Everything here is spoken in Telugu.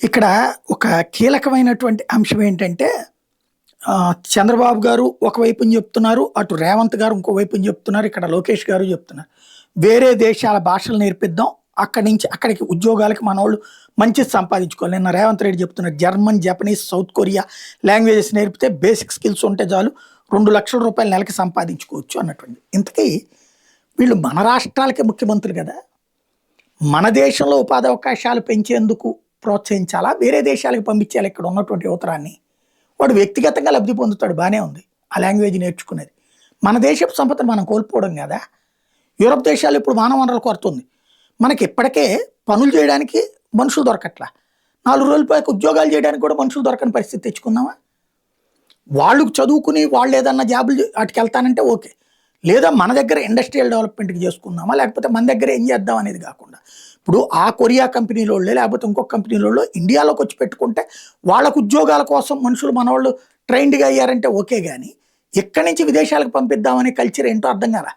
ఇక్కడ ఒక కీలకమైనటువంటి అంశం ఏంటంటే చంద్రబాబు గారు ఒకవైపున చెప్తున్నారు. అటు రేవంత్ గారు ఇంకో వైపున చెప్తున్నారు. ఇక్కడ లోకేష్ గారు చెప్తున్నారు. వేరే దేశాల భాషలు నేర్పిద్దాం. అక్కడి నుంచి అక్కడికి ఉద్యోగాలకి మనోళ్ళు మంచిది సంపాదించుకోవాలి. నిన్న రేవంత్ రెడ్డి చెప్తున్నారు. German, Japanese, South Korea languages నేర్పితే బేసిక్ స్కిల్స్ ఉంటే చాలు, ₹2,00,000 నెలకి సంపాదించుకోవచ్చు అన్నటువంటి. ఇంతకీ వీళ్ళు మన రాష్ట్రాలకే ముఖ్యమంత్రులు కదా! మన దేశంలో ఉపాధి అవకాశాలు పెంచేందుకు ప్రోత్సహించాలా? వేరే దేశాలకు పంపించాలి ఇక్కడ ఉన్నటువంటి యువతరాన్ని? వాడు వ్యక్తిగతంగా లబ్ధి పొందుతాడు, బాగానే ఉంది ఆ లాంగ్వేజ్ నేర్చుకునేది. మన దేశపు సంపదను మనం కోల్పోవడం కదా! యూరప్ దేశాలు ఇప్పుడు మానవ వనరుల కొరత ఉంది. మనకి ఇప్పటికే పనులు చేయడానికి మనుషులు దొరకట్లా. 4 రోజుల పైకి ఉద్యోగాలు చేయడానికి కూడా మనుషులు దొరకని పరిస్థితి తెచ్చుకుందామా? వాళ్ళు చదువుకుని వాళ్ళు ఏదన్నా జాబులు వాటికి వెళ్తానంటే ఓకే. లేదా మన దగ్గర ఇండస్ట్రియల్ డెవలప్మెంట్కి చేసుకుందామా, లేకపోతే మన దగ్గర ఏం చేద్దాం అనేది కాకుండా ఇప్పుడు ఆ కొరియా కంపెనీలోళ్ళే లేకపోతే ఇంకొక కంపెనీలలో ఇండియాలోకి వచ్చి పెట్టుకుంటే వాళ్ళకు ఉద్యోగాల కోసం మనుషులు మనవాళ్ళు ట్రైన్డ్గా అయ్యారంటే ఓకే. కానీ ఇక్కడి నుంచి విదేశాలకు పంపిద్దామనే కల్చర్ ఏంటో అర్థం కాదా?